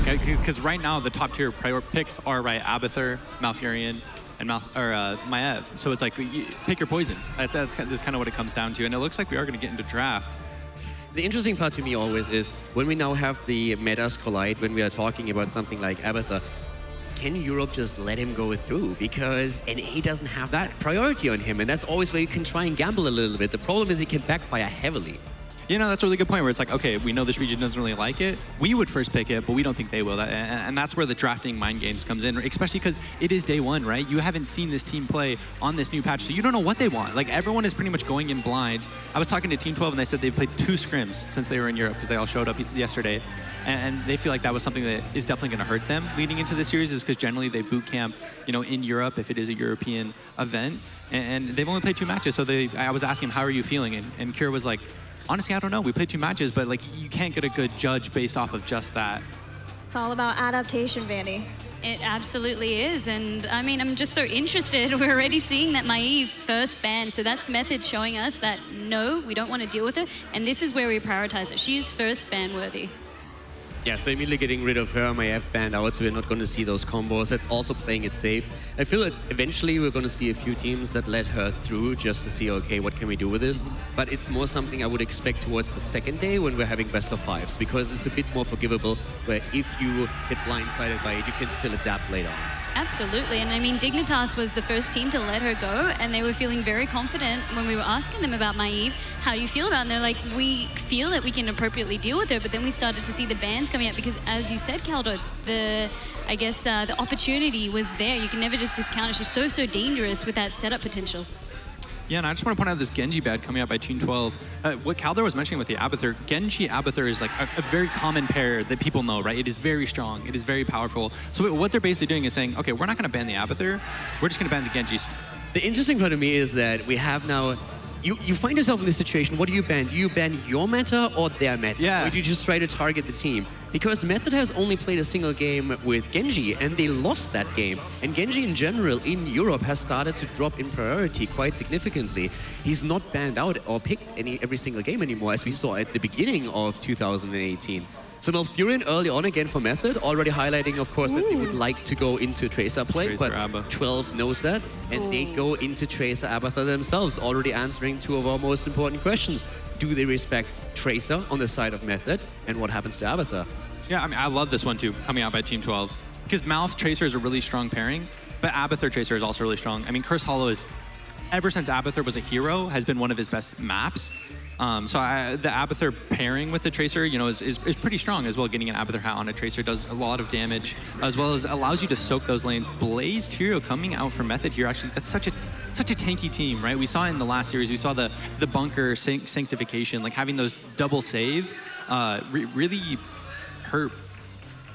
Because right now, the top tier picks are, right, Abathur, Malfurion, and Maiev. So it's like, pick your poison. That's kind of what it comes down to. And it looks like we are going to get into draft. The interesting part to me always is when we now have the metas collide, when we are talking about something like Abathur, can Europe just let him go through? Because NA doesn't have that priority on him, and that's always where you can try and gamble a little bit. The problem is he can backfire heavily. You know, that's a really good point where it's like, okay, we know this region doesn't really like it. We would first pick it, but we don't think they will. And that's where the drafting mind games comes in, especially because it is day one, right? You haven't seen this team play on this new patch, so you don't know what they want. Like, everyone is pretty much going in blind. I was talking to Team 12, and they said they've played 2 scrims since they were in Europe because they all showed up yesterday. And they feel like that was something that is definitely going to hurt them leading into this series, is because generally they boot camp, you know, in Europe if it is a European event. And they've only played 2 matches, so I was asking him, how are you feeling? And Kira was like, honestly, I don't know. We played 2 matches, but like you can't get a good judge based off of just that. It's all about adaptation, Vandy. It absolutely is, and I mean, I'm just so interested. We're already seeing that Maiev first ban, so that's Method showing us that no, we don't want to deal with it, and this is where we prioritize it. She is first ban worthy. Yeah, so immediately getting rid of her, Maiev banned out, so we're not going to see those combos. That's also playing it safe. I feel that eventually we're going to see a few teams that let her through just to see, okay, what can we do with this? But it's more something I would expect towards the second day when we're having best of 5s, because it's a bit more forgivable, where if you get blindsided by it, you can still adapt later on. Absolutely, and I mean, Dignitas was the first team to let her go, and they were feeling very confident when we were asking them about Maiev, how do you feel about it? And they're like, we feel that we can appropriately deal with her, but then we started to see the bans coming out because, as you said, Caldo, the opportunity was there. You can never just discount it. She's so dangerous with that setup potential. Yeah, and I just want to point out this Genji bad coming out by Team 12. What Kaldor was mentioning with the Abathur, Genji Abathur is like a very common pair that people know, right? It is very strong. It is very powerful. So what they're basically doing is saying, okay, we're not going to ban the Abathur. We're just going to ban the Genjis. The interesting part to me is that we have now, you find yourself in this situation. What do you ban? Do you ban your meta or their meta? Yeah. Or do you just try to target the team? Because Method has only played a single game with Genji, and they lost that game. And Genji in general in Europe has started to drop in priority quite significantly. He's not banned out or picked every single game anymore, as we saw at the beginning of 2018. So Malfurion early on again for Method, already highlighting, of course, that they would like to go into Tracer play, Tracer but Abba. 12 knows that, and they go into Tracer Abathur themselves, already answering 2 of our most important questions. Do they respect Tracer on the side of Method, and what happens to Abathur? Yeah, I mean, I love this one too, coming out by Team 12. Because Malf Tracer is a really strong pairing, but Abathur Tracer is also really strong. I mean, Curse Hollow is, ever since Abathur was a hero, has been one of his best maps. So the Abathur pairing with the Tracer, you know, is pretty strong as well. Getting an Abathur hat on a Tracer does a lot of damage, as well as allows you to soak those lanes. Blaze Tyrio coming out for Method here, actually, that's such a tanky team, right? We saw in the last series, we saw the bunker sanctification, like having those double save, really hurt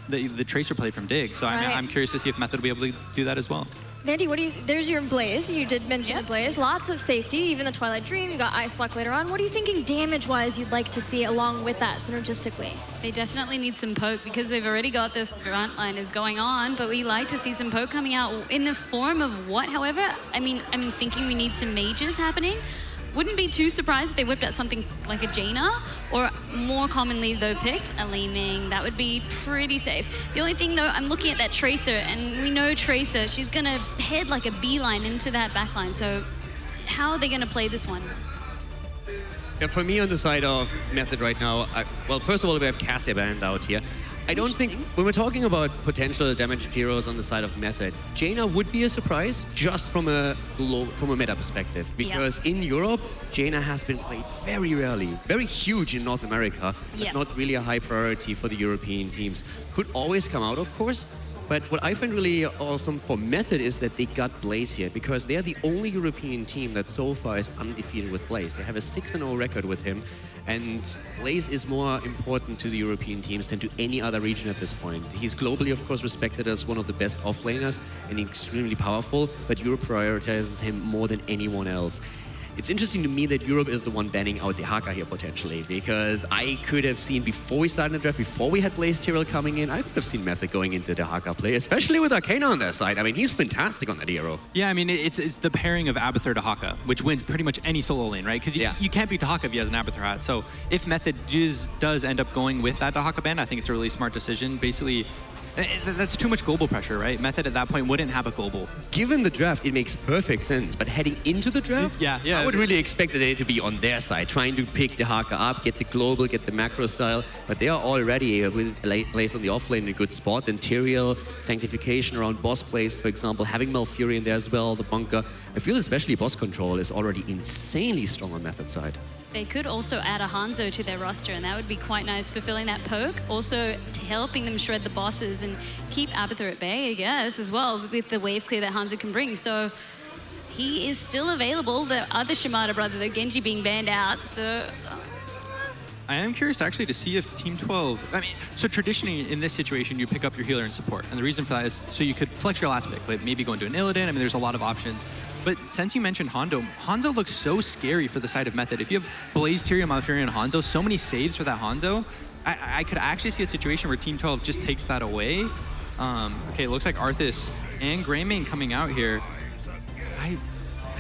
the Tracer play from Dig. So Right. I'm curious to see if Method will be able to do that as well. Vandy, there's your Blaze. You did mention the Blaze. Lots of safety, even the Twilight Dream. You got Ice Block later on. What are you thinking damage-wise you'd like to see along with that synergistically? They definitely need some poke because they've already got the frontliners going on, but we like to see some poke coming out in the form of what, however? I mean, I'm thinking we need some mages happening. Wouldn't be too surprised if they whipped out something like a Jaina, or more commonly though picked, a Li Ming. That would be pretty safe. The only thing though, I'm looking at that Tracer, and we know Tracer, she's gonna head like a beeline into that backline. So how are they gonna play this one? Yeah, for me on the side of Method right now, well, first of all, we have Cassia banned out here. I don't think, when we're talking about potential damage heroes on the side of Method, Jaina would be a surprise just from a meta perspective. Because in Europe, Jaina has been played very rarely, very huge in North America, but not really a high priority for the European teams. Could always come out, of course. But what I find really awesome for Method is that they got Blaze here, because they're the only European team that so far is undefeated with Blaze. They have a 6-0 record with him, and Blaze is more important to the European teams than to any other region at this point. He's globally, of course, respected as one of the best offlaners and extremely powerful, but Europe prioritizes him more than anyone else. It's interesting to me that Europe is the one banning out the Haka here potentially, because I could have seen before we started the draft, before we had Blaze Tyrell coming in, I could have seen Method going into the Haka play, especially with Arcana on their side. I mean, he's fantastic on that hero. Yeah, I mean, it's the pairing of Abathur to Haka, which wins pretty much any solo lane, right? Because you can't beat Haka if he has an Abathur hat. So if Method does end up going with that Haka ban, I think it's a really smart decision. Basically, that's too much global pressure, right? Method at that point wouldn't have a global. Given the draft, it makes perfect sense. But heading into the draft, I would really expect that they to be on their side, trying to pick the Haka up, get the global, get the macro style. But they are already with Blaze on the offlane in a good spot. And Tyrael, Sanctification around boss plays, for example, having Malfurion in there as well, the bunker. I feel especially boss control is already insanely strong on Method side. They could also add a Hanzo to their roster, and that would be quite nice, fulfilling that poke. Also, helping them shred the bosses and keep Abathur at bay, I guess, as well, with the wave clear that Hanzo can bring. So he is still available. The other Shimada brother, the Genji, being banned out. So I am curious actually to see if Team 12, I mean, so traditionally in this situation, you pick up your healer and support. And the reason for that is so you could flex your last pick, like maybe go into an Illidan. I mean, there's a lot of options. But since you mentioned Hanzo looks so scary for the side of Method. If you have Blaze, Tyrael, Malfurion, and Hanzo, so many saves for that Hanzo, I could actually see a situation where Team 12 just takes that away. Okay, it looks like Arthas and Greymane coming out here. I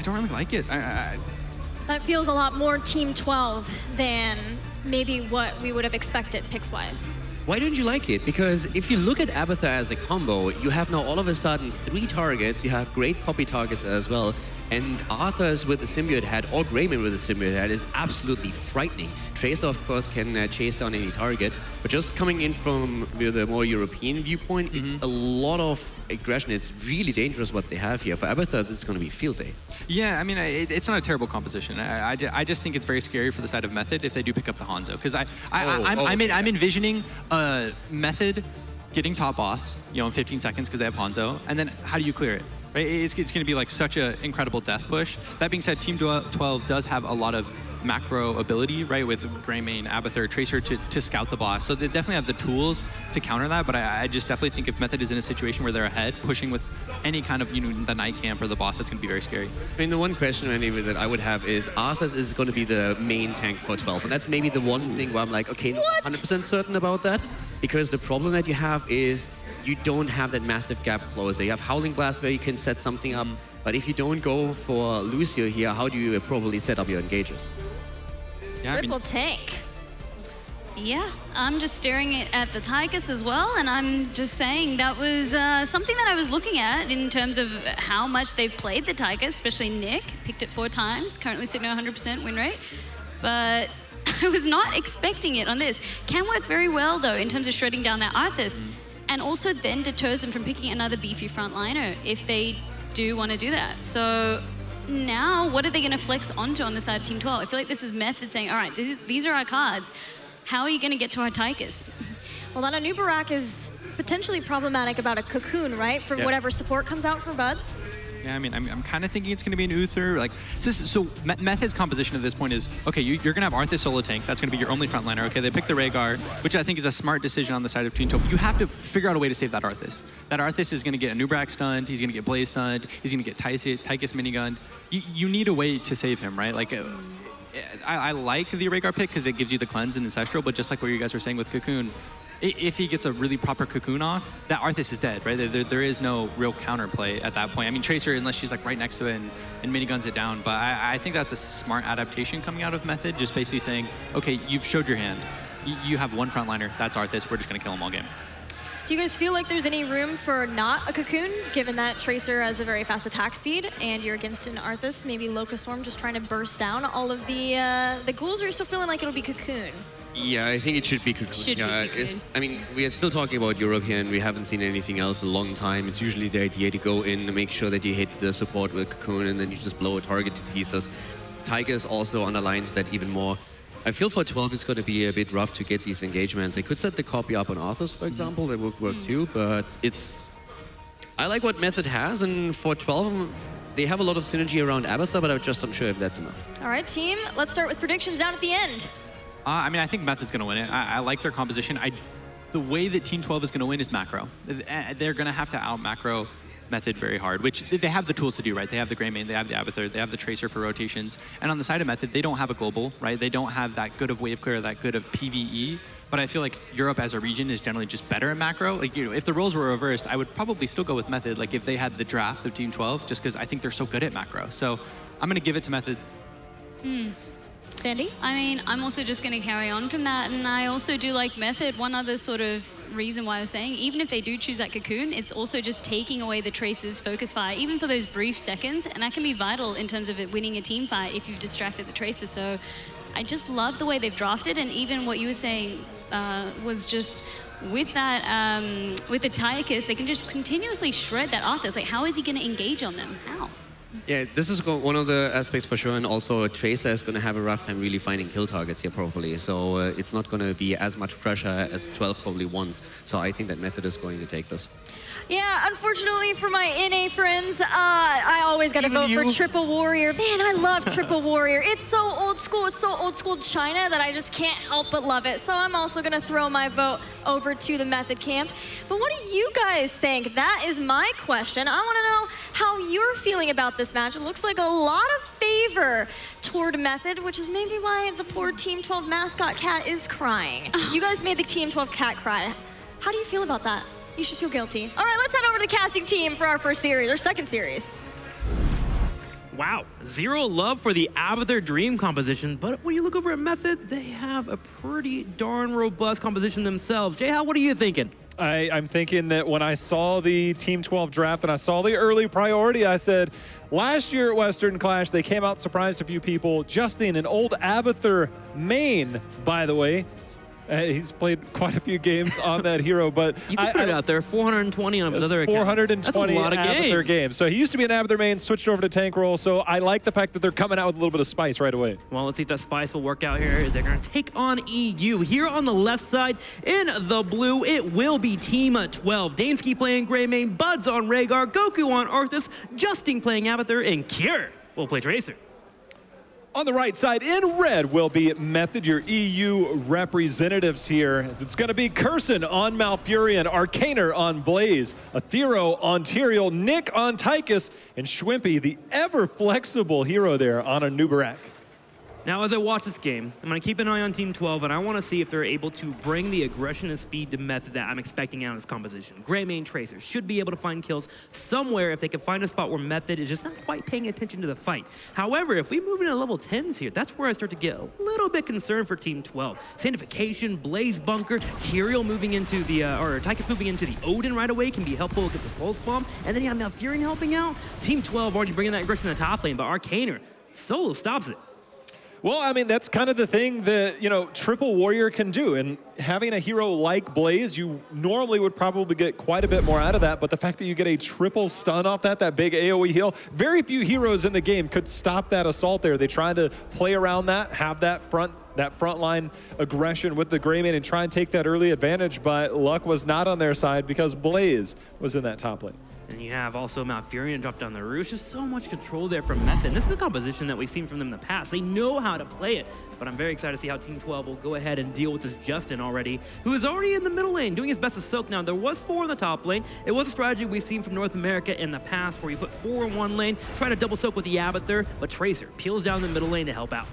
don't really like it. That feels a lot more Team 12 than maybe what we would have expected picks-wise. Why don't you like it? Because if you look at Abathur as a combo, you have now all of a sudden 3 targets, you have great copy targets as well, and Arthas with the Symbiote Head or Greymane with the Symbiote Head is absolutely frightening. Tracer, of course, can chase down any target, but just coming in from the more European viewpoint, it's a lot of aggression. It's really dangerous what they have here. For Abathur, this is going to be field day. Yeah, I mean, it's not a terrible composition. I just think it's very scary for the side of Method if they do pick up the Hanzo, because I'm envisioning Method getting top boss, in 15 seconds because they have Hanzo, and then how do you clear it? Right? It's going to be like such an incredible death push. That being said, Team 12 does have a lot of macro ability, right, with Greymane, Abathur, Tracer to scout the boss. So they definitely have the tools to counter that, but I just definitely think if Method is in a situation where they're ahead, pushing with any kind of, the night camp or the boss, that's going to be very scary. I mean, the one question anyway that I would have is Arthas is going to be the main tank for 12, and that's maybe the one thing where I'm like, okay, not 100% certain about that, because the problem that you have is you don't have that massive gap closer. You have Howling Blast where you can set something up, but if you don't go for Lucio here, how do you properly set up your engages? Yeah, Triple tank. Yeah, I'm just staring at the Tychus as well, and I'm just saying that was something that I was looking at in terms of how much they've played the Tychus, especially Nick, picked it 4 times, currently sitting at 100% win rate, but I was not expecting it on this. Can work very well though in terms of shredding down that Arthas, and also then deters them from picking another beefy frontliner if they do want to do that. So now, what are they going to flex onto on the side of Team 12? I feel like this is Method saying, all right, these are our cards. How are you going to get to our Tychus? Well, that Anubarak is potentially problematic about a Cocoon, right? For whatever support comes out for Buds. Yeah, I mean, I'm kind of thinking it's going to be an Uther. Like, so Method's composition at this point is, okay, you're going to have Arthas solo tank. That's going to be your only frontliner. Okay, they pick the Rhaegar, which I think is a smart decision on the side of Team 12. You have to figure out a way to save that Arthas. That Arthas is going to get Anubarak stunned. He's going to get Blaze stunned. He's going to get Tychus minigunned. You need a way to save him, right? Like, I like the Rhaegar pick because it gives you the cleanse and Ancestral, but just like what you guys were saying with Cocoon, if he gets a really proper Cocoon off, that Arthas is dead, right? There is no real counterplay at that point. I mean, Tracer, unless she's like right next to it and miniguns it down, but I think that's a smart adaptation coming out of Method, just basically saying, okay, you've showed your hand. You have one frontliner, that's Arthas, we're just gonna kill him all game. Do you guys feel like there's any room for not a Cocoon, given that Tracer has a very fast attack speed, and you're against an Arthas, maybe Locust Storm just trying to burst down all of the ghouls, or are you still feeling like it'll be Cocoon? Yeah, I think it should be Cocoon. I mean, we are still talking about Europe here, and we haven't seen anything else in a long time. It's usually the idea to go in and make sure that you hit the support with Cocoon, and then you just blow a target to pieces. Tigers also underlines that even more. I feel for 12 it's going to be a bit rough to get these engagements. They could set the copy up on Arthas, for example. That would work too, but it's... I like what Method has, and for 12, they have a lot of synergy around Abathur, but I'm just unsure if that's enough. All right, team, let's start with predictions down at the end. I mean, I think Method's going to win it. I like their composition. The way that Team 12 is going to win is macro. They're going to have to out-macro Method very hard, which they have the tools to do, right? They have the Grey Mane, they have the Abathur, they have the Tracer for rotations. And on the side of Method, they don't have a global, right? They don't have that good of wave clear, that good of PvE. But I feel like Europe as a region is generally just better in macro. Like, you know, if the roles were reversed, I would probably still go with Method, like if they had the draft of Team 12, just because I think they're so good at macro. So I'm going to give it to Method. Sandy? I mean, I'm also just going to carry on from that, and I also do like Method. One other sort of reason why I was saying, even if they do choose that Cocoon, it's also just taking away the Tracer's focus fire, even for those brief seconds, and that can be vital in terms of it winning a team fight if you've distracted the Tracer. So I just love the way they've drafted, and even what you were saying was just with that, with the Tychus, they can just continuously shred that Arthas. Like, how is he going to engage on them? How? Yeah, this is one of the aspects for sure, and also Tracer is going to have a rough time really finding kill targets here properly. So it's not going to be as much pressure as 12 probably wants. So I think that Method is going to take this. Yeah, unfortunately for my NA friends, I always got to vote for Triple Warrior. Man, I love Triple Warrior. It's so old school. It's so old school China that I just can't help but love it. So I'm also going to throw my vote over to the Method camp. But what do you guys think? That is my question. I want to know how you're feeling about this match. It looks like a lot of favor toward Method, which is maybe why the poor Team 12 mascot cat is crying. You guys made the Team 12 cat cry. How do you feel about that? You should feel guilty. All right, let's head over to the casting team for our first series, or second series. Wow, zero love for the Abathur Dream composition, but when you look over at Method, they have a pretty darn robust composition themselves. Jay-How, what are you thinking? I'm thinking that when I saw the Team 12 draft and I saw the early priority, I said, last year at Western Clash, they came out, surprised a few people. Justin, an old Abathur main, by the way. He's played quite a few games on that hero, but you can put it out there, 420 on his other accounts. 420 That's a lot of Abathur games. So he used to be an Abathur main, switched over to tank role. So I like the fact that they're coming out with a little bit of spice right away. Well, let's see if that spice will work out here. Is they're going to take on EU. Here on the left side, in the blue, it will be Team 12. Dansky playing Grey Mane, Buds on Rhaegar, Goku on Arthas, Justin playing Abathur, and Kier will play Tracer. On the right side, in red, will be Method, your EU representatives here. As it's going to be Curson on Malfurion, Arcaner on Blaze, Athero on Tyrael, Nick on Tychus, and Schwimpy, the ever-flexible hero there, on a Nubarak. Now, as I watch this game, I'm going to keep an eye on Team 12, and I want to see if they're able to bring the aggression and speed to Method that I'm expecting out of this composition. Grey Mane Tracer should be able to find kills somewhere if they can find a spot where Method is just not quite paying attention to the fight. However, if we move into level 10s here, that's where I start to get a little bit concerned for Team 12. Sandification, Blaze Bunker, Tyrael moving into the, or Tychus moving into the Odin right away can be helpful against the Pulse Bomb, and then you have Malfurion helping out. Team 12 already bringing that aggression in the top lane, but Arcaner solo stops it. Well, I mean, that's kind of the thing that, you know, Triple Warrior can do. And having a hero like Blaze, you normally would probably get quite a bit more out of that. But the fact that you get a triple stun off that big AoE heal, very few heroes in the game could stop that assault there. They tried to play around that, have that frontline aggression with the Grey Mane and try and take that early advantage. But luck was not on their side because Blaze was in that top lane. And you have also Malfurion drop down the Roosh. Just so much control there from Method. This is a composition that we've seen from them in the past. They know how to play it. But I'm very excited to see how Team 12 will go ahead and deal with this Justin already, who is already in the middle lane, doing his best to soak. Now, there was 4 in the top lane. It was a strategy we've seen from North America in the past where you put 4 in one lane, try to double soak with the Abathur, but Tracer peels down the middle lane to help out.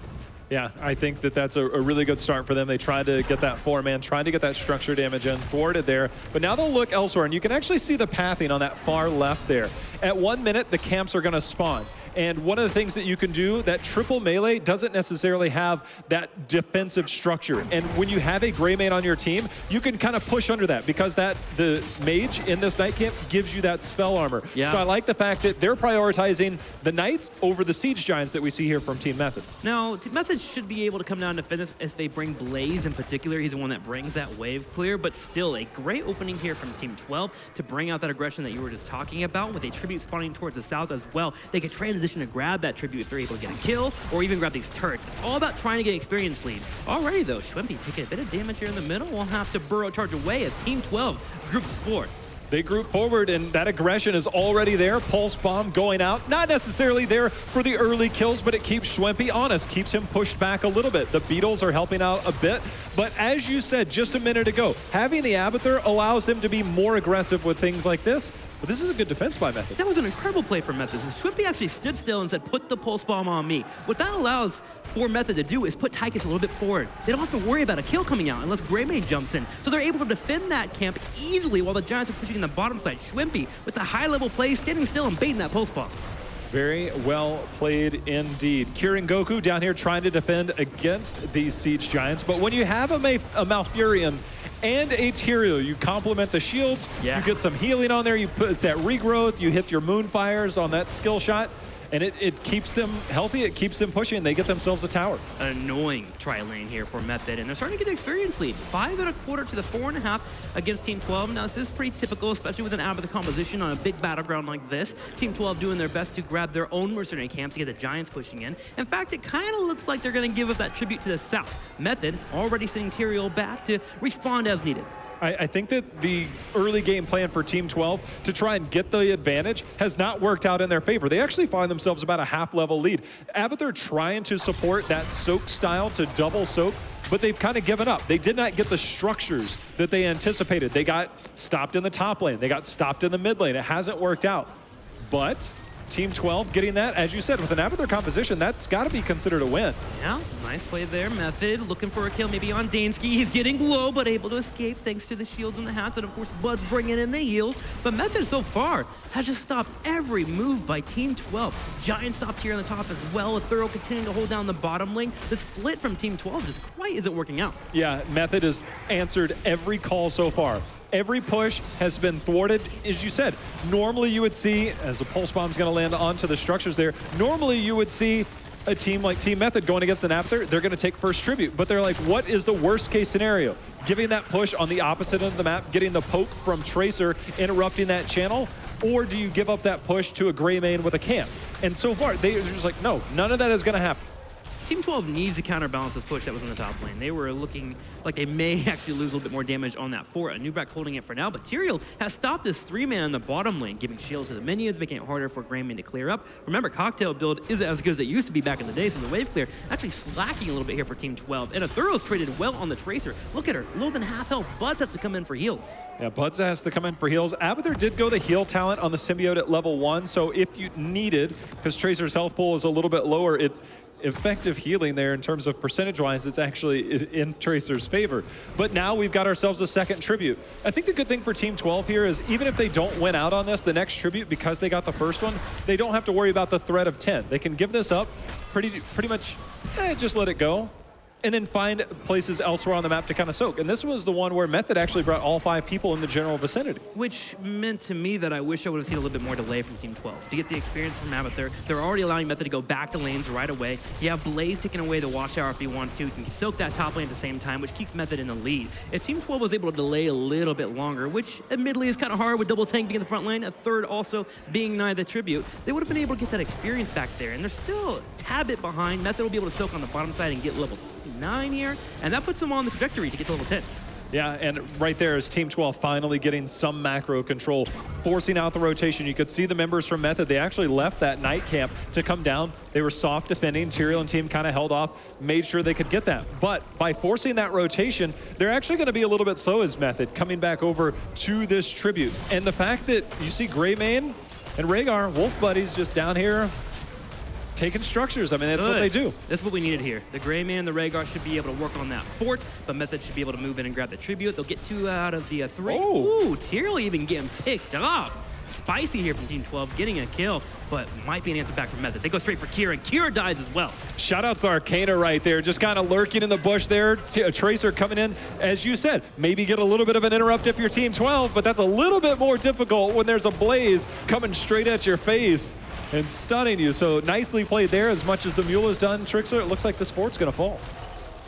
Yeah, I think that that's a really good start for them. They tried to get that 4-man, trying to get that structure damage in, thwarted there. But now they'll look elsewhere, and you can actually see the pathing on that far left there. At 1 minute, the camps are going to spawn. And one of the things that you can do, that triple melee doesn't necessarily have that defensive structure. And when you have a Grey Mane on your team, you can kind of push under that because the mage in this night camp gives you that spell armor. Yeah. So I like the fact that they're prioritizing the knights over the siege giants that we see here from Team Method. Now, Method should be able to come down and defend this if they bring Blaze in particular. He's the one that brings that wave clear, but still a great opening here from Team 12 to bring out that aggression that you were just talking about with a tribute spawning towards the south as well. They could transition to grab that tribute if they're able to get a kill or even grab these turrets. It's all about trying to get experience lead. Already though, Schwimpy taking a bit of damage here in the middle. We'll have to burrow charge away as Team 12 groups forward. They group forward, and that aggression is already there. Pulse Bomb going out. Not necessarily there for the early kills, but it keeps Schwimpy honest, keeps him pushed back a little bit. The Beetles are helping out a bit. But as you said just a minute ago, having the Abathur allows them to be more aggressive with things like this. But this is a good defense by Method. That was an incredible play for Method. Shwimpy actually stood still and said, put the pulse bomb on me. What that allows for Method to do is put Tychus a little bit forward. They don't have to worry about a kill coming out unless Greymane jumps in. So they're able to defend that camp easily while the Giants are pushing in the bottom side. Shwimpy with the high-level play, standing still and baiting that pulse bomb. Very well played indeed. Kieran Goku down here trying to defend against these Siege Giants. But when you have a Malfurion and a Tyrael, you complement the shields, you get some healing on there, you put that regrowth, you hit your Moonfires on that skill shot, and it keeps them healthy, it keeps them pushing, they get themselves a tower. An annoying tri-lane here for Method, and they're starting to get an experience lead. 5 1/4 to the 4.5 against Team 12. Now, this is pretty typical, especially with an out of the composition on a big battleground like this. Team 12 doing their best to grab their own mercenary camps to get the Giants pushing in. In fact, it kind of looks like they're going to give up that tribute to the south. Method already sending Tyrael back to respond as needed. I think that the early game plan for Team 12 to try and get the advantage has not worked out in their favor. They actually find themselves about a half-level lead. Abathur trying to support that soak style to double soak, but they've kind of given up. They did not get the structures that they anticipated. They got stopped in the top lane. They got stopped in the mid lane. It hasn't worked out. But Team 12 getting that, as you said, with an Abathur composition, that's got to be considered a win. Yeah, nice play there. Method looking for a kill maybe on Dansky. He's getting low, but able to escape thanks to the shields and the hats. And of course, Bud's bringing in the heals. But Method so far has just stopped every move by Team 12. Giant stopped here on the top as well. A Thorough continuing to hold down the bottom lane. The split from Team 12 just quite isn't working out. Yeah, Method has answered every call so far. Every push has been thwarted. As you said, normally you would see, as the pulse bomb's going to land onto the structures there, normally you would see a team like Team Method going against an Abathur, they're going to take first tribute. But they're like, what is the worst case scenario? Giving that push on the opposite end of the map, getting the poke from Tracer, interrupting that channel, or do you give up that push to a Greymane with a camp? And so far, they're just like, no, none of that is going to happen. Team 12 needs to counterbalance this push that was in the top lane. They were looking like they may actually lose a little bit more damage on that fort. Nubrak holding it for now, but Tyrael has stopped this 3-man in the bottom lane, giving shields to the minions, making it harder for Greymane to clear up. Remember, Cocktail build isn't as good as it used to be back in the day, so the wave clear actually slacking a little bit here for Team 12. And a Thorough's traded well on the Tracer. Look at her, lower than half health. Buds have to come in for heals. Yeah, Buds has to come in for heals. Abathur did go the heal talent on the symbiote at level 1, so if you needed, because Tracer's health pool is a little bit lower, effective healing there in terms of percentage-wise, it's actually in Tracer's favor. But now we've got ourselves a second tribute. I think the good thing for Team 12 here is even if they don't win out on this, the next tribute, because they got the first one, they don't have to worry about the threat of 10. They can give this up pretty much, just let it go, and then find places elsewhere on the map to kind of soak. And this was the one where Method actually brought all 5 people in the general vicinity. Which meant to me that I wish I would have seen a little bit more delay from Team 12. To get the experience from Abathur, they're already allowing Method to go back to lanes right away. You have Blaze taking away the Watchtower if he wants to. He can soak that top lane at the same time, which keeps Method in the lead. If Team 12 was able to delay a little bit longer, which admittedly is kind of hard with double tank being in the front lane, a third also being nigh the tribute, they would have been able to get that experience back there. And they're still a tad bit behind. Method will be able to soak on the bottom side and get level 9 here, and that puts them on the trajectory to get to level 10. Yeah, and right there is Team 12 finally getting some macro control, forcing out the rotation. You could see the members from Method, they actually left that night camp to come down. They were soft defending. Tyrael and team kind of held off, made sure they could get that. But by forcing that rotation, they're actually going to be a little bit slow as Method coming back over to this tribute. And the fact that you see Greymane and Rhaegar, Wolf Buddies, just down here taking structures. I mean, that's what they do. That's what we needed here. The Greymane and the Rhaegar should be able to work on that fort, but Method should be able to move in and grab the tribute. They'll get 2 out of the 3. Oh. Ooh, Tyrael even getting picked off. Spicy here from Team 12, getting a kill, but might be an answer back from Method. They go straight for Kira, and Kira dies as well. Shoutouts to Arcana right there, just kind of lurking in the bush there. A Tracer coming in, as you said, maybe get a little bit of an interrupt if you're Team 12, but that's a little bit more difficult when there's a Blaze coming straight at your face and stunning you. So nicely played there. As much as the mule has done, Trixler, it looks like this fort's going to fall.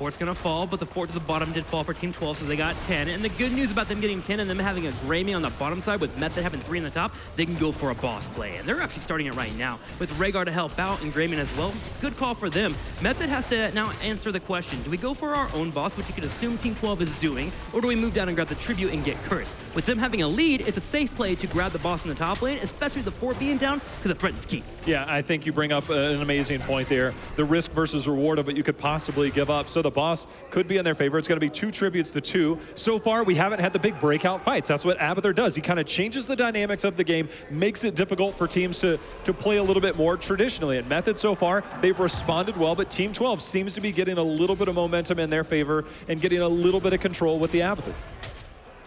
Fort's gonna fall, but the fort to the bottom did fall for Team 12, so they got 10. And the good news about them getting 10 and them having a Greymane on the bottom side with Method having 3 in the top, they can go for a boss play. And they're actually starting it right now with Rhaegar to help out and Greymane as well. Good call for them. Method has to now answer the question, do we go for our own boss, which you could assume Team 12 is doing, or do we move down and grab the tribute and get cursed? With them having a lead, it's a safe play to grab the boss in the top lane, especially the fort being down, because the threat is key. Yeah, I think you bring up an amazing point there. The risk versus reward of what you could possibly give up. So the the boss could be in their favor. It's going to be 2 tributes to 2. So far, we haven't had the big breakout fights. That's what Abathur does. He kind of changes the dynamics of the game, makes it difficult for teams to play a little bit more traditionally. And Method so far, they've responded well, but Team 12 seems to be getting a little bit of momentum in their favor and getting a little bit of control with the Abathur.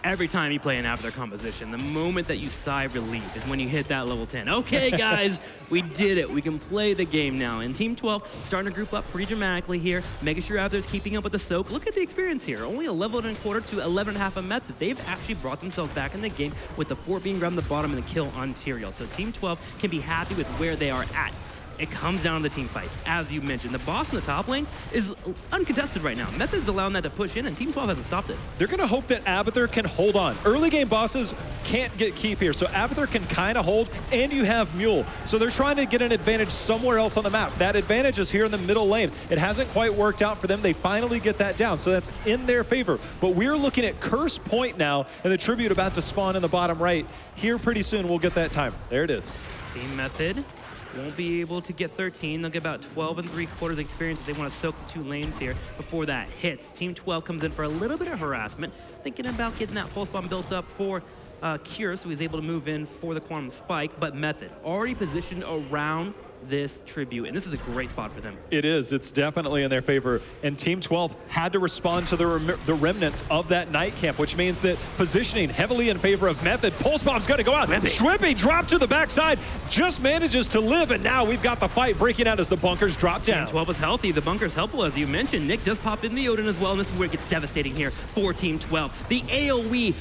Every time you play an Abathur composition, the moment that you sigh relief is when you hit that level 10. Okay, guys, we did it. We can play the game now. And Team 12 starting to group up pretty dramatically here, making sure Abathur's keeping up with the soak. Look at the experience here. Only a level and a quarter to 11.5 a Method. They've actually brought themselves back in the game with the 4 being grabbed on the bottom and the kill on Tyrael. So Team 12 can be happy with where they are at. It comes down to the team fight. As you mentioned, the boss in the top lane is uncontested right now. Method's allowing that to push in, and Team 12 hasn't stopped it. They're going to hope that Abathur can hold on. Early game bosses can't get keep here, so Abathur can kind of hold, and you have Mule. So they're trying to get an advantage somewhere else on the map. That advantage is here in the middle lane. It hasn't quite worked out for them. They finally get that down, so that's in their favor. But we're looking at Curse Point now, and the tribute about to spawn in the bottom right. Here pretty soon, we'll get that timer. There it is. Team Method won't be able to get 13. They'll get about 12 3/4 experience if they want to soak the 2 lanes here before that hits. Team 12 comes in for a little bit of harassment, thinking about getting that pulse bomb built up for Cure, so he's able to move in for the Quantum Spike, but Method already positioned around this tribute, and this is a great spot for them. It is. It's definitely in their favor. And Team 12 had to respond to the remnants of that night camp, which means that positioning heavily in favor of Method. Pulse bomb's going to go out. Schwimpy dropped to the backside, just manages to live, and now we've got the fight breaking out as the bunkers drop down. Team 12 is healthy. The bunker's helpful, as you mentioned. Nick does pop in the Odin as well, and this is where it gets devastating here for Team 12. The AoE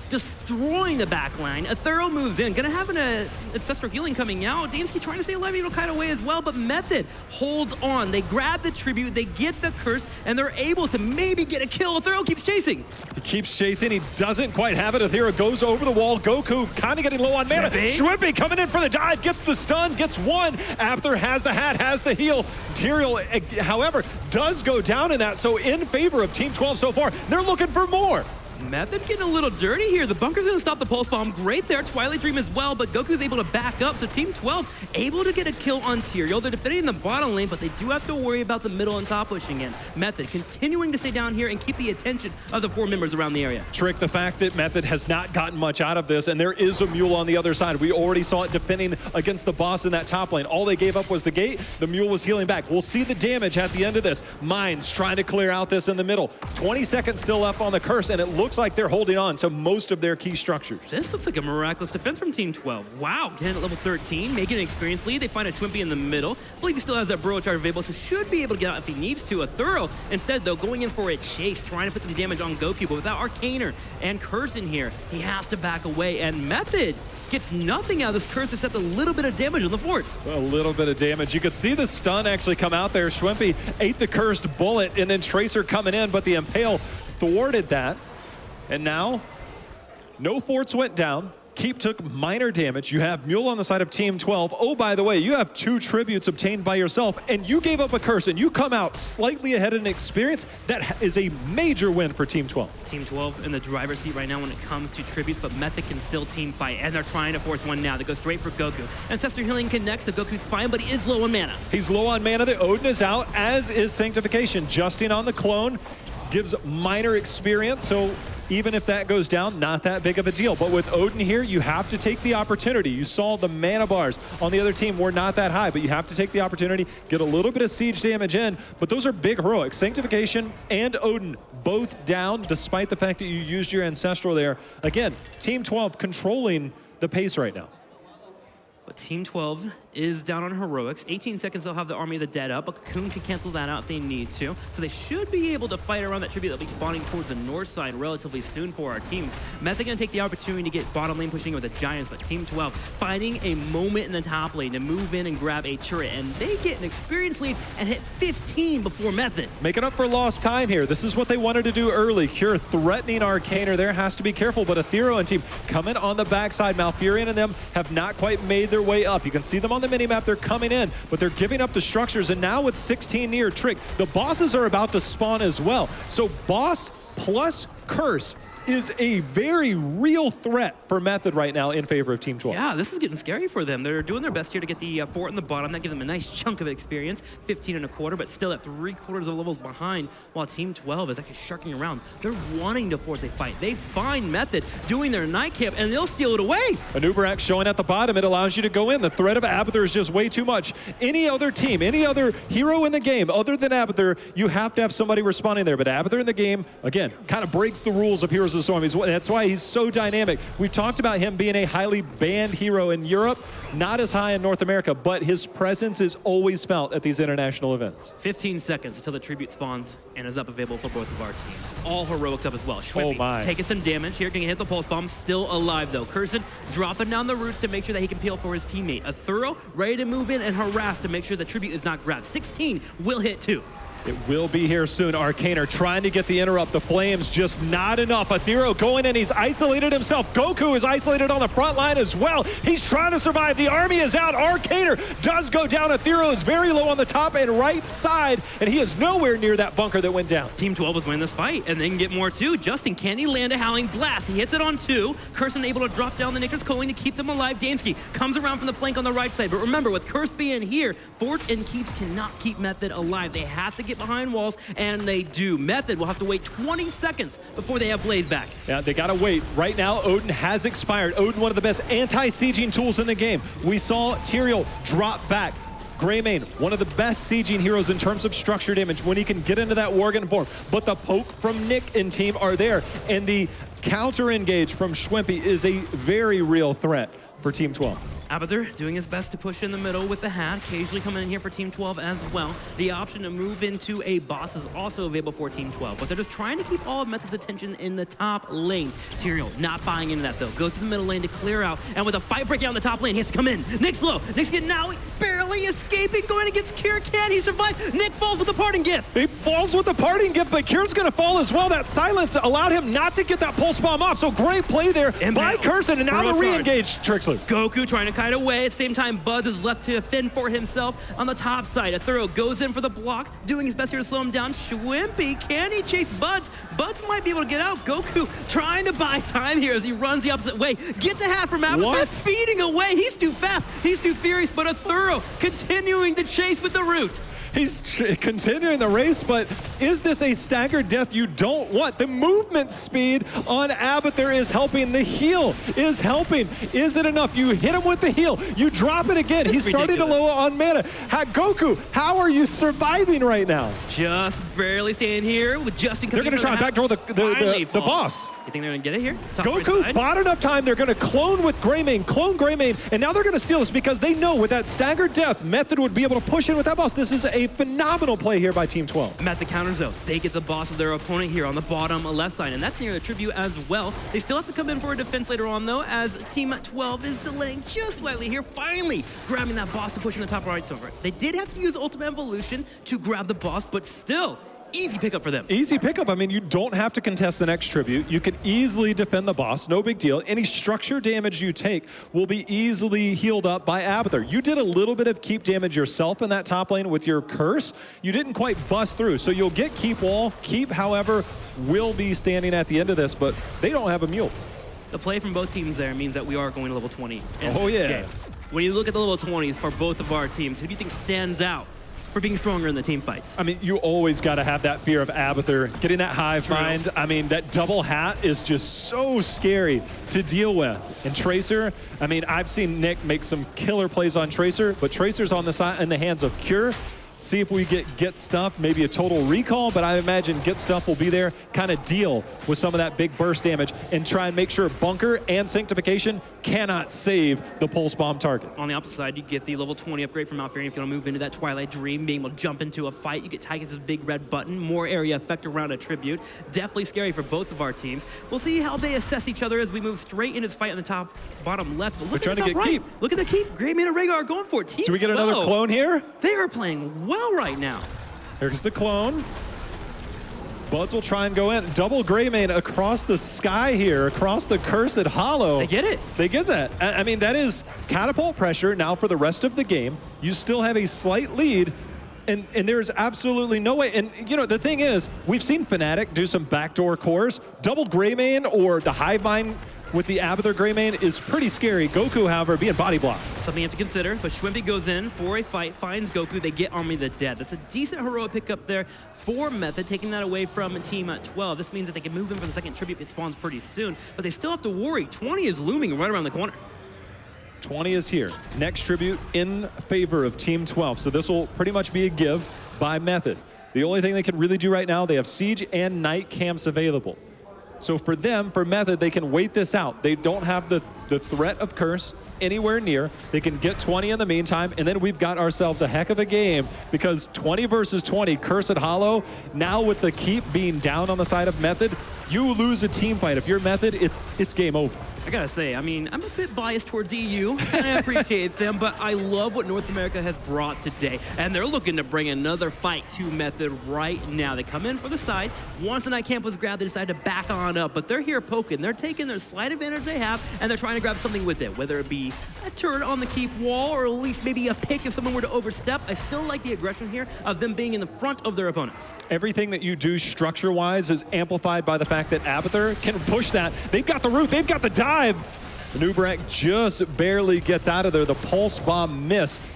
destroying the back line. A Thorough moves in. Gonna have an Ancestral Healing coming out. Damsky trying to stay alive, you know, kind of way as well, but Method holds on. They grab the tribute, they get the curse, and they're able to maybe get a kill. Thorough keeps chasing. He keeps chasing. He doesn't quite have it. Athera goes over the wall. Goku kind of getting low on mana. Schwimpy coming in for the dive, gets the stun, gets one. Abathur has the hat, has the heal. Tyrael, however, does go down in that, so in favor of Team 12 so far. They're looking for more. Method getting a little dirty here. The bunker's gonna stop the pulse bomb. Great there. Twilight Dream as well, but Goku's able to back up. So Team 12 able to get a kill on Tyrael. They're defending the bottom lane, but they do have to worry about the middle and top pushing in. Method continuing to stay down here and keep the attention of the 4 members around the area. Trick, the fact that Method has not gotten much out of this, and there is a Mule on the other side. We already saw it defending against the boss in that top lane. All they gave up was the gate. The Mule was healing back. We'll see the damage at the end of this. Mines trying to clear out this in the middle. 20 seconds still left on the curse, and it looks like they're holding on to most of their key structures. This looks like a miraculous defense from Team 12. Wow, getting at level 13, making an experience lead. They find a Schwimpy in the middle. I believe he still has that Burrow charge available, so should be able to get out if he needs to. A Thorough, instead though, going in for a chase, trying to put some damage on Goku, but without Arcaner and Curse in here, he has to back away, and Method gets nothing out of this Curse except a little bit of damage on the fort. A little bit of damage. You could see the stun actually come out there. Schwimpy ate the cursed bullet, and then Tracer coming in, but the Impale thwarted that. And now, no forts went down. Keep took minor damage. You have Mule on the side of Team 12. Oh, by the way, you have 2 tributes obtained by yourself, and you gave up a curse, and you come out slightly ahead in experience. That is a major win for Team 12. Team 12 in the driver's seat right now when it comes to tributes, but Method can still team fight, and they're trying to force one now. They go straight for Goku. Ancestor Healing connects, so Goku's fine, but he is low on mana. He's low on mana. The Odin is out, as is Sanctification. Justing on the clone gives minor experience, so even if that goes down, not that big of a deal. But with Odin here, you have to take the opportunity. You saw the mana bars on the other team were not that high, but you have to take the opportunity, get a little bit of siege damage in, but those are big heroics. Sanctification and Odin both down, despite the fact that you used your Ancestral there. Again, Team 12 controlling the pace right now. But Team 12 is down on heroics. 18 seconds, they'll have the Army of the Dead up, but Cocoon can cancel that out if they need to. So they should be able to fight around that tribute that'll be spawning towards the north side relatively soon for our teams. Method gonna take the opportunity to get bottom lane pushing with the Giants, but Team 12 finding a moment in the top lane to move in and grab a turret, and they get an experience lead and hit 15 before Method. Making up for lost time here. This is what they wanted to do early. Cure threatening Arcaner there, has to be careful, but Athero and team coming on the backside. Malfurion and them have not quite made their way up. You can see them on the minimap. They're coming in, but they're giving up the structures, and now with 16 near Trick, the bosses are about to spawn as well. So boss plus curse is a very real threat for Method right now in favor of Team 12. Yeah, this is getting scary for them. They're doing their best here to get the fort in the bottom. That gives them a nice chunk of experience, 15.25, but still at 3/4 of levels behind, while Team 12 is actually sharking around. They're wanting to force a fight. They find Method doing their night camp, and they'll steal it away. An Uberak showing at the bottom, it allows you to go in. The threat of Abathur is just way too much. Any other team, any other hero in the game other than Abathur, you have to have somebody responding there. But Abathur in the game, again, kind of breaks the rules of Heroes of the Storm. That's why he's so dynamic. We've talked about him being a highly banned hero in Europe, not as high in North America, but his presence is always felt at these international events. 15 seconds until the tribute spawns and is up available for both of our teams. All heroics up as well. Schwimpy taking some damage here, gonna hit the pulse bomb, still alive though. Curson dropping down the roots to make sure that he can peel for his teammate. A Thorough ready to move in and harass to make sure the tribute is not grabbed. 16 will hit too. It will be here soon. Arcaner trying to get the interrupt. The flames just not enough. Athero going in. He's isolated himself. Goku is isolated on the front line as well. He's trying to survive. The army is out. Arcaner does go down. Athero is very low on the top and right side, and he is nowhere near that bunker that went down. Team 12 is winning this fight, and they can get more too. Justin, can he land a Howling Blast? He hits it on 2. Curson able to drop down the Nature's Calling to keep them alive. Dansky comes around from the flank on the right side, but remember, with Curse being here, forts and keeps cannot keep Method alive. They have to get behind walls, and they do. Method will have to wait 20 seconds before they have Blaze back. Yeah, they gotta wait. Right now, Odin has expired. Odin, one of the best anti-sieging tools in the game. We saw Tyrael drop back. Greymane, one of the best sieging heroes in terms of structure damage when he can get into that Worgen form. But the poke from Nick and team are there, and the counter engage from Schwimpy is a very real threat for Team 12. Abathur doing his best to push in the middle with the hat, occasionally coming in here for Team 12 as well. The option to move into a boss is also available for Team 12, but they're just trying to keep all of Method's attention in the top lane. Tyrael not buying into that though, goes to the middle lane to clear out, and with a fight breaking out in the top lane, he has to come in. Nick's low, Nick's getting out, barely escaping, going against Cure. Can he survive? Nick falls with the parting gift. He falls with the parting gift, but Cure's gonna fall as well. That silence allowed him not to get that pulse bomb off, so great play there by Curson, and now the re-engage Trixler. Goku trying to kite away. At the same time, Buzz is left to fend for himself on the top side. Athuro goes in for the block, doing his best here to slow him down. Schwimpy, can he chase Buzz? Buzz might be able to get out. Goku trying to buy time here as he runs the opposite way. Gets a hat from Abathur, speeding away. He's too fast, he's too furious, but Athuro continuing the chase with the root. He's continuing the race, but is this a staggered death you don't want? The movement speed on Abathur is helping. The heal is helping. Is it enough? You hit him with the heal. You drop it again. He's starting to low on mana. Goku, how are you surviving right now? Just barely staying here with Justin. They're going to try and backdoor the boss. You think they're going to get it here? Goku bought enough time. They're going to clone with Greymane, and now they're going to steal this because they know with that staggered death, Method would be able to push in with that boss. This is a phenomenal play here by Team 12. Method counters though. They get the boss of their opponent here on the bottom left side, and that's near the tribute as well. They still have to come in for a defense later on though, as Team 12 is delaying just slightly here, finally grabbing that boss to push in the top right over. They did have to use Ultimate Evolution to grab the boss, but still, easy pickup for them. Easy pickup. I mean, you don't have to contest the next tribute. You can easily defend the boss. No big deal. Any structure damage you take will be easily healed up by Abathur. You did a little bit of keep damage yourself in that top lane with your curse. You didn't quite bust through, so you'll get keep wall. Keep, however, will be standing at the end of this, but they don't have a mule. The play from both teams there means that we are going to level 20. Oh, yeah. Game. When you look at the level 20s for both of our teams, who do you think stands out for being stronger in the team fights? I mean, you always got to have that fear of Abathur. Getting that hive mind, I mean, that double hat is just so scary to deal with. And Tracer, I mean, I've seen Nick make some killer plays on Tracer, but Tracer's on the side in the hands of Cure. See if we get stuff, maybe a total recall, but I imagine get stuff will be there, kind of deal with some of that big burst damage and try and make sure Bunker and Sanctification cannot save the Pulse Bomb target. On the opposite side, you get the level 20 upgrade from Malfurion if you want to move into that Twilight Dream, being able to jump into a fight. You get Tygus' big red button, more area effect around a tribute. Definitely scary for both of our teams. We'll see how they assess each other as we move straight into this fight on the top, bottom left. But look at the top right. Keep. Look at the keep. Greymane and Rhaegar are going for it. Team Do we get another clone here? They are playing well right now. There's the clone. Buds will try and go in. Double Greymane across the sky here, across the Cursed Hollow. They get it. They get that. I mean, that is catapult pressure now for the rest of the game. You still have a slight lead, And there's absolutely no way. And, you know, the thing is, we've seen Fnatic do some backdoor cores. Double Greymane or the Hive Mind with the Abathur Greymane is pretty scary. Goku, however, being body blocked. Something you have to consider, but Schwimpy goes in for a fight, finds Goku, they get Army of the Dead. That's a decent heroic pickup there for Method, taking that away from Team 12. This means that they can move in for the second tribute if it spawns pretty soon, but they still have to worry. 20 is looming right around the corner. 20 is here. Next tribute in favor of Team 12. So this will pretty much be a give by Method. The only thing they can really do right now, they have Siege and Night camps available. So for them, for Method, they can wait this out. They don't have the threat of Curse anywhere near. They can get 20 in the meantime, and then we've got ourselves a heck of a game because 20 versus 20, Curse at Hollow. Now with the keep being down on the side of Method, you lose a team fight. If you're Method, it's game over. I gotta say, I mean, I'm a bit biased towards EU, and I appreciate them, but I love what North America has brought today, and they're looking to bring another fight to Method right now. They come in for the side. Once the Night Camp was grabbed, they decided to back on up, but they're here poking. They're taking their slight advantage they have, and they're trying to grab something with it, whether it be a turret on the keep wall, or at least maybe a pick if someone were to overstep. I still like the aggression here of them being in the front of their opponents. Everything that you do structure-wise is amplified by the fact that Abathur can push that. They've got the root, they've got the dive. Nubrak just barely gets out of there. The pulse bomb missed.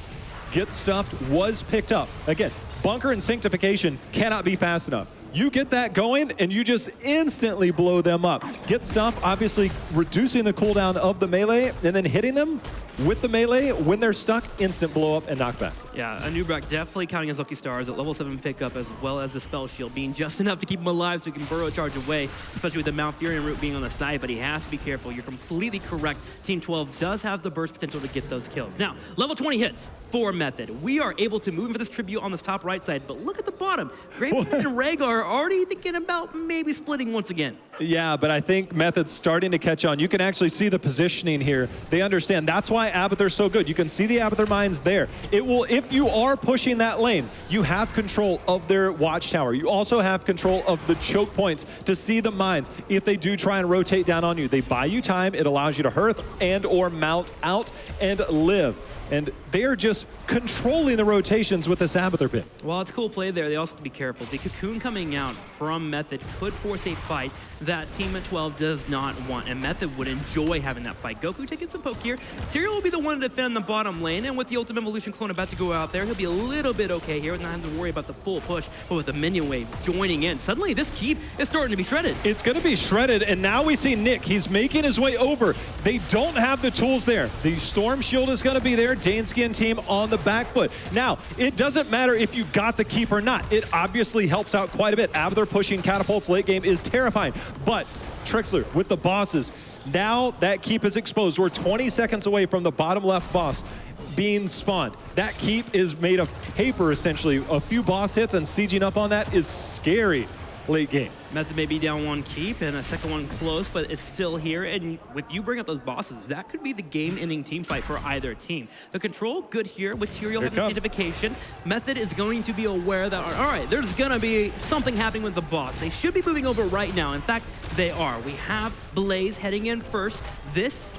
Get stuffed was picked up. Again, bunker and sanctification cannot be fast enough. You get that going and you just instantly blow them up. Get stuff, obviously reducing the cooldown of the melee and then hitting them with the melee when they're stuck, instant blow up and knockback. Yeah, Nubrak definitely counting his lucky stars at level 7 pickup as well as the spell shield being just enough to keep him alive so he can burrow charge away, especially with the Malfurion root being on the side, but he has to be careful. You're completely correct. Team 12 does have the burst potential to get those kills. Now, level 20 hits for Method. We are able to move in for this tribute on this top right side, but look at the bottom. Greymane and Rhaegar are already thinking about maybe splitting once again. Yeah, but I think Method's starting to catch on. You can actually see the positioning here. They understand. That's why Abathur's so good. You can see the Abathur mines there. It will, if you are pushing that lane, you have control of their watchtower. You also have control of the choke points to see the mines. If they do try and rotate down on you, they buy you time. It allows you to hearth and or mount out and live. And they're just controlling the rotations with this Abathur pit. Well, it's cool play there. They also have to be careful. The cocoon coming out from Method could force a fight that Team 12 does not want, and Method would enjoy having that fight. Goku taking some poke here. Tyrael will be the one to defend the bottom lane, and with the Ultimate Evolution clone about to go out there, he'll be a little bit okay here, and not having to worry about the full push, but with the minion wave joining in, suddenly this keep is starting to be shredded. It's going to be shredded, and now we see Nick. He's making his way over. They don't have the tools there. The Storm Shield is going to be there. Daneskin team on the back foot. Now, it doesn't matter if you got the keep or not. It obviously helps out quite a bit. Abathur pushing catapults late game is terrifying, but Trixler with the bosses, now that keep is exposed. We're 20 seconds away from the bottom left boss being spawned. That keep is made of paper, essentially. A few boss hits and sieging up on that is scary late game. Method may be down one keep and a second one close, but it's still here. And with you bring up those bosses, that could be the game-ending team fight for either team. The control good here with Tyrael having identification. Method is going to be aware that, all right, there's gonna be something happening with the boss. They should be moving over right now. In fact, they are. We have Blaze heading in first. This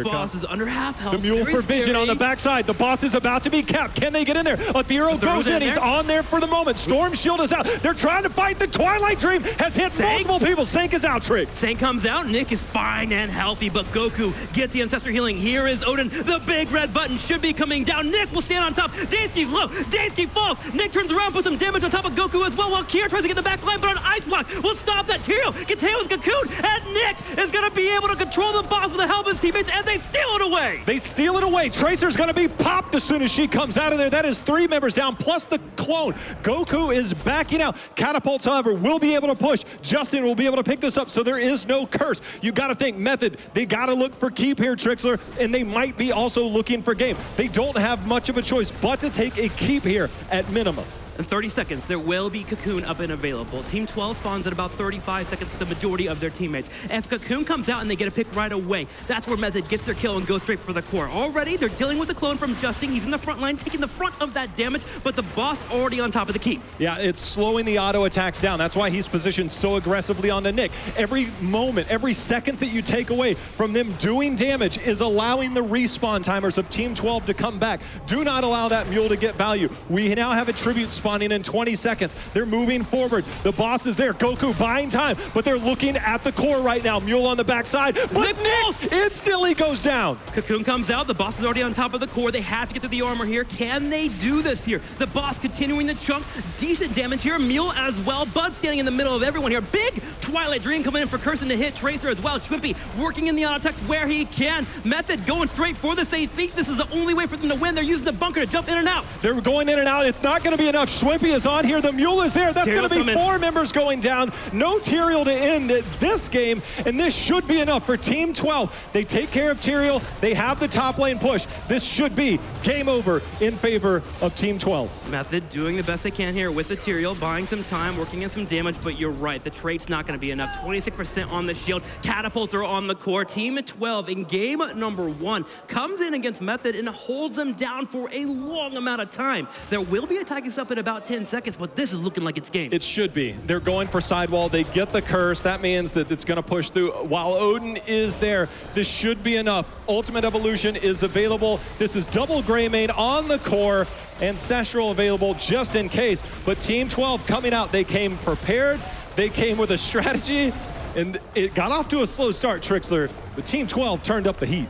boss is under half health. The mule for vision on the backside. The boss is about to be capped. Can they get in there? Athero goes in. He's on there for the moment. Storm Shield is out. They're trying to fight. The Twilight Dream has hit multiple people. Sank is out, Trick. Sank comes out. Nick is fine and healthy, but Goku gets the Ancestor healing. Here is Odin. The big red button should be coming down. Nick will stand on top. Daisuke's low. Daisuke falls. Nick turns around, puts some damage on top of Goku as well, while Kier tries to get the back line, but an Ice Block will stop that. Tyrael gets hit with Cocoon, and Nick is going to be able to control the boss with the help of his teammates, and they steal it away. They steal it away. Tracer's going to be popped as soon as she comes out of there. That is 3 members down, plus the clone. Goku is backing out. Catapults, however, will be able to push. Justin will be able to pick this up, so there is no curse. You got to think Method. They got to look for keep here, Trixler, and they might be also looking for game. They don't have much of a choice but to take a keep here at minimum. In 30 seconds, there will be Cocoon up and available. Team 12 spawns at about 35 seconds with the majority of their teammates. If Cocoon comes out and they get a pick right away, that's where Method gets their kill and goes straight for the core. Already, they're dealing with a clone from Justin. He's in the front line, taking the front of that damage, but the boss already on top of the keep. Yeah, it's slowing the auto attacks down. That's why he's positioned so aggressively onto Nick. Every moment, every second that you take away from them doing damage is allowing the respawn timers of Team 12 to come back. Do not allow that mule to get value. We now have a tribute spawning in 20 seconds. They're moving forward. The boss is there. Goku buying time, but they're looking at the core right now. Mule on the backside, but Nick instantly goes down. Cocoon comes out. The boss is already on top of the core. They have to get through the armor here. Can they do this here? The boss continuing to chunk. Decent damage here. Mule as well. Bud standing in the middle of everyone here. Big Twilight Dream coming in for Curson to hit Tracer as well. Schwimpy working in the auto attacks where he can. Method going straight for this. They think this is the only way for them to win. They're using the bunker to jump in and out. They're going in and out. It's not going to be enough. Schwimpy is on here. The mule is there. That's going to be 4 members going down. No Tyrael to end this game, and this should be enough for Team 12. They take care of Tyrael. They have the top lane push. This should be game over in favor of Team 12. Method doing the best they can here with the Tyrael, buying some time, working in some damage, but you're right. The trade's not going to be enough. 26% on the shield. Catapults are on the core. Team 12 in game number 1 comes in against Method and holds them down for a long amount of time. There will be a Tigers up in about 10 seconds, but this is looking like it's game. It should be. They're going for sidewall. They get the curse. That means that it's going to push through. While Odin is there, this should be enough. Ultimate Evolution is available. This is double Greymane on the core, Ancestral available just in case. But Team 12 coming out, they came prepared. They came with a strategy, and it got off to a slow start, Trixler, but Team 12 turned up the heat.